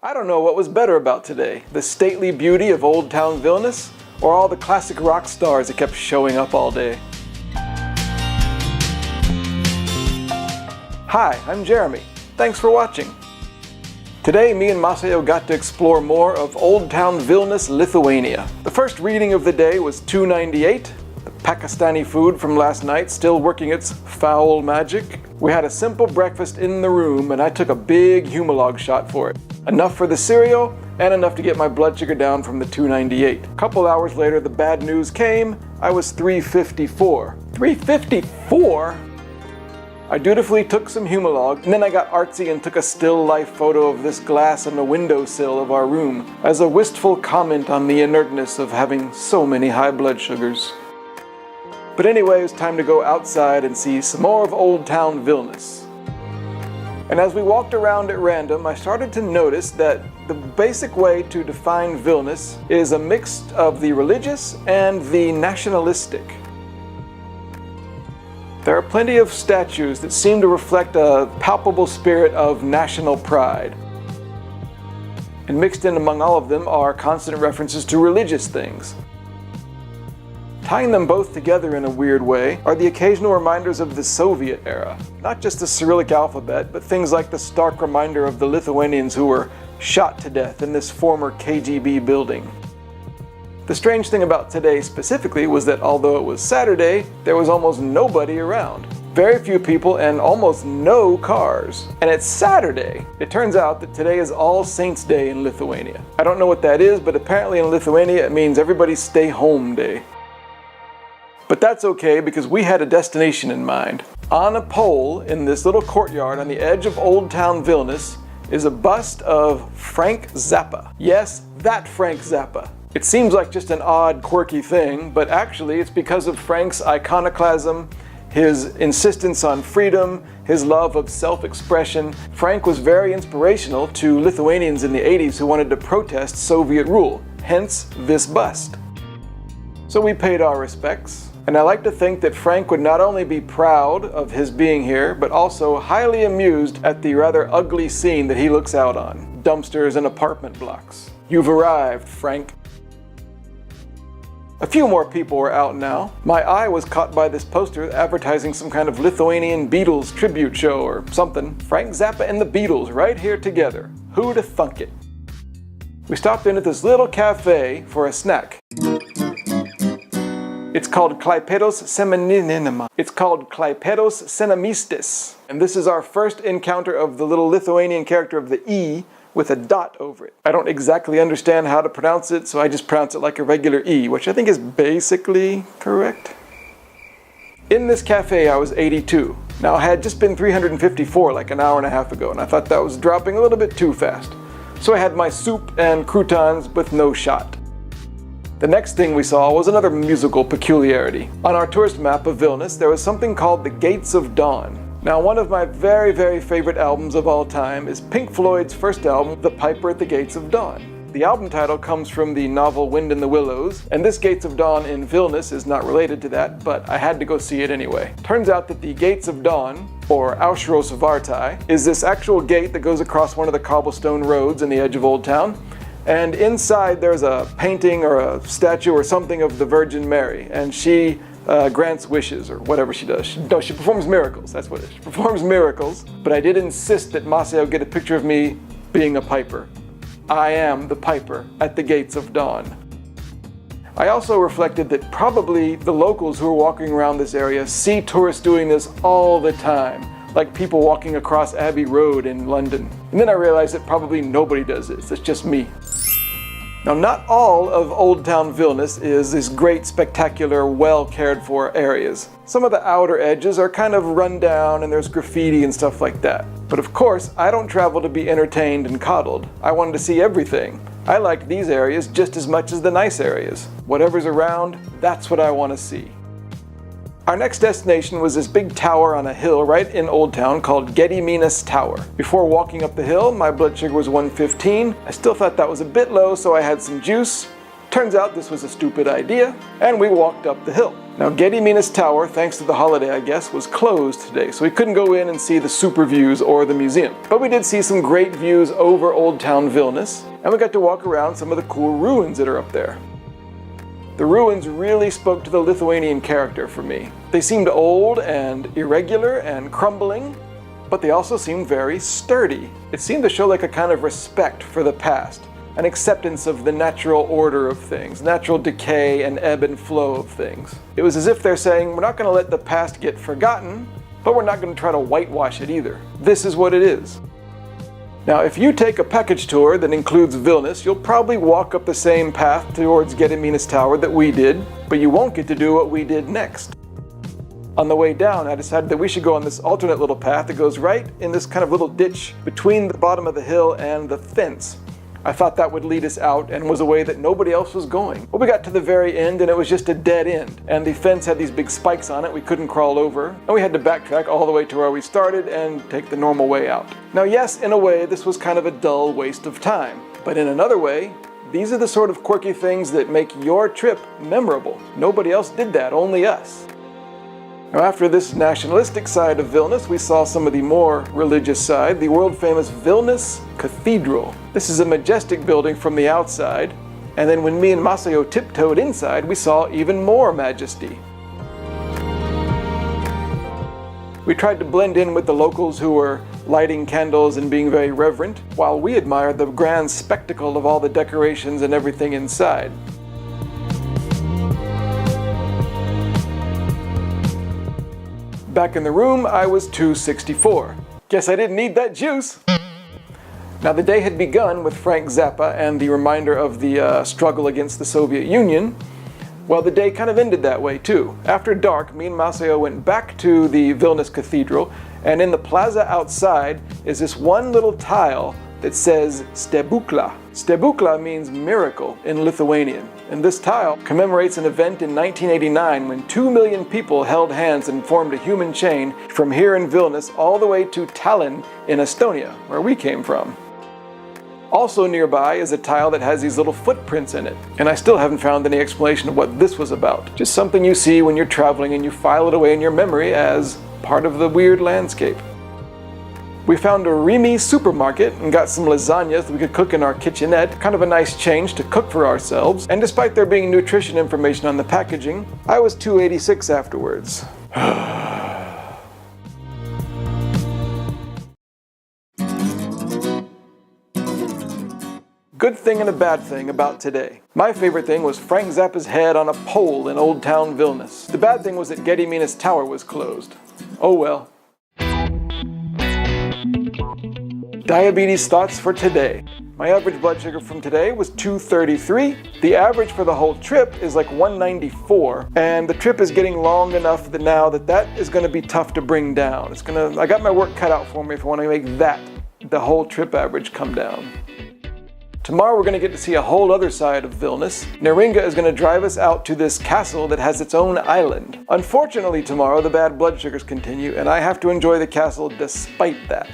I don't know what was better about today, the stately beauty of Old Town Vilnius, or all the classic rock stars that kept showing up all day. Hi, I'm Jeremy. Thanks for watching. Today, me and Masayo got to explore more of Old Town Vilnius, Lithuania. The first reading of the day was 298, the Pakistani food from last night still working its foul magic. We had a simple breakfast in the room and I took a big Humalog shot for it. Enough for the cereal and enough to get my blood sugar down from the 298. A couple hours later, the bad news came. I was 354. 354? I dutifully took some Humalog, and then I got artsy and took a still life photo of this glass on the windowsill of our room as a wistful comment on the inertness of having so many high blood sugars. But anyway, it was time to go outside and see some more of Old Town Vilnius. And as we walked around at random, I started to notice that the basic way to define Vilnius is a mix of the religious and the nationalistic. There are plenty of statues that seem to reflect a palpable spirit of national pride. And mixed in among all of them are constant references to religious things. Tying them both together in a weird way are the occasional reminders of the Soviet era. Not just the Cyrillic alphabet, but things like the stark reminder of the Lithuanians who were shot to death in this former KGB building. The strange thing about today specifically was that although it was Saturday, there was almost nobody around. Very few people and almost no cars. And it's Saturday. It turns out that today is All Saints' Day in Lithuania. I don't know what that is, but apparently in Lithuania it means everybody's stay home day. But that's okay because we had a destination in mind. On a pole in this little courtyard on the edge of Old Town Vilnius is a bust of Frank Zappa. Yes, that Frank Zappa. It seems like just an odd, quirky thing, but actually it's because of Frank's iconoclasm, his insistence on freedom, his love of self-expression. Frank was very inspirational to Lithuanians in the 80s who wanted to protest Soviet rule, hence this bust. So we paid our respects, and I like to think that Frank would not only be proud of his being here, but also highly amused at the rather ugly scene that he looks out on. Dumpsters and apartment blocks. You've arrived, Frank. A few more people were out now. My eye was caught by this poster advertising some kind of Lithuanian Beatles tribute show or something. Frank Zappa and the Beatles right here together. Who'da thunk it? We stopped in at this little cafe for a snack. It's called Klaipėdos Seminima. It's called Klaipėdos Senamistis. And this is our first encounter of the little Lithuanian character of the E with a dot over it. I don't exactly understand how to pronounce it, so I just pronounce it like a regular E, which I think is basically correct. In this cafe, I was 82. Now, I had just been 354 like an hour and a half ago, and I thought that was dropping a little bit too fast. So I had my soup and croutons with no shot. The next thing we saw was another musical peculiarity. On our tourist map of Vilnius, there was something called the Gates of Dawn. Now, one of my very, very favorite albums of all time is Pink Floyd's first album, The Piper at the Gates of Dawn. The album title comes from the novel Wind in the Willows, and this Gates of Dawn in Vilnius is not related to that, but I had to go see it anyway. Turns out that the Gates of Dawn, or Aušros Vartai, is this actual gate that goes across one of the cobblestone roads in the edge of Old Town. And inside there's a painting or a statue or something of the Virgin Mary, and she grants wishes or whatever she does. She performs miracles, that's what it is. She performs miracles, but I did insist that Masayo get a picture of me being a piper. I am the piper at the Gates of Dawn. I also reflected that probably the locals who are walking around this area see tourists doing this all the time, like people walking across Abbey Road in London. And then I realized that probably nobody does this, it's just me. Now, not all of Old Town Vilnius is these great, spectacular, well-cared-for areas. Some of the outer edges are kind of run down and there's graffiti and stuff like that. But of course, I don't travel to be entertained and coddled. I wanted to see everything. I like these areas just as much as the nice areas. Whatever's around, that's what I want to see. Our next destination was this big tower on a hill right in Old Town called Gediminas Tower. Before walking up the hill, my blood sugar was 115. I still thought that was a bit low, so I had some juice. Turns out this was a stupid idea, and we walked up the hill. Now, Gediminas Tower, thanks to the holiday I guess, was closed today, so we couldn't go in and see the super views or the museum. But we did see some great views over Old Town Vilnius, and we got to walk around some of the cool ruins that are up there. The ruins really spoke to the Lithuanian character for me. They seemed old and irregular and crumbling, but they also seemed very sturdy. It seemed to show like a kind of respect for the past, an acceptance of the natural order of things, natural decay and ebb and flow of things. It was as if they're saying, we're not going to let the past get forgotten, but we're not going to try to whitewash it either. This is what it is. Now, if you take a package tour that includes Vilnius, you'll probably walk up the same path towards Gediminas Tower that we did, but you won't get to do what we did next. On the way down, I decided that we should go on this alternate little path that goes right in this kind of little ditch between the bottom of the hill and the fence. I thought that would lead us out and was a way that nobody else was going. Well, we got to the very end and it was just a dead end. And the fence had these big spikes on it we couldn't crawl over. And we had to backtrack all the way to where we started and take the normal way out. Now yes, in a way, this was kind of a dull waste of time. But in another way, these are the sort of quirky things that make your trip memorable. Nobody else did that, only us. Now, after this nationalistic side of Vilnius, we saw some of the more religious side, the world-famous Vilnius Cathedral. This is a majestic building from the outside, and then when me and Masayo tiptoed inside, we saw even more majesty. We tried to blend in with the locals who were lighting candles and being very reverent, while we admired the grand spectacle of all the decorations and everything inside. Back in the room, I was 264. Guess I didn't need that juice. Now, the day had begun with Frank Zappa and the reminder of the struggle against the Soviet Union. Well, the day kind of ended that way too. After dark, me and Masayo went back to the Vilnius Cathedral, and in the plaza outside is this one little tile that says Stebukla. Stebukla means miracle in Lithuanian, and this tile commemorates an event in 1989 when 2 million people held hands and formed a human chain from here in Vilnius all the way to Tallinn in Estonia, where we came from. Also nearby is a tile that has these little footprints in it, and I still haven't found any explanation of what this was about. Just something you see when you're traveling and you file it away in your memory as part of the weird landscape. We found a Rimi supermarket and got some lasagnas that we could cook in our kitchenette, kind of a nice change to cook for ourselves, and despite there being nutrition information on the packaging, I was 286 afterwards. Good thing and a bad thing about today. My favorite thing was Frank Zappa's head on a pole in Old Town Vilnius. The bad thing was that Gediminas Tower was closed. Oh well. Diabetes thoughts for today. My average blood sugar from today was 233. The average for the whole trip is like 194. And the trip is getting long enough that now that is going to be tough to bring down. I got my work cut out for me if I want to make the whole trip average come down. Tomorrow we're going to get to see a whole other side of Vilnius. Neringa is going to drive us out to this castle that has its own island. Unfortunately tomorrow the bad blood sugars continue and I have to enjoy the castle despite that.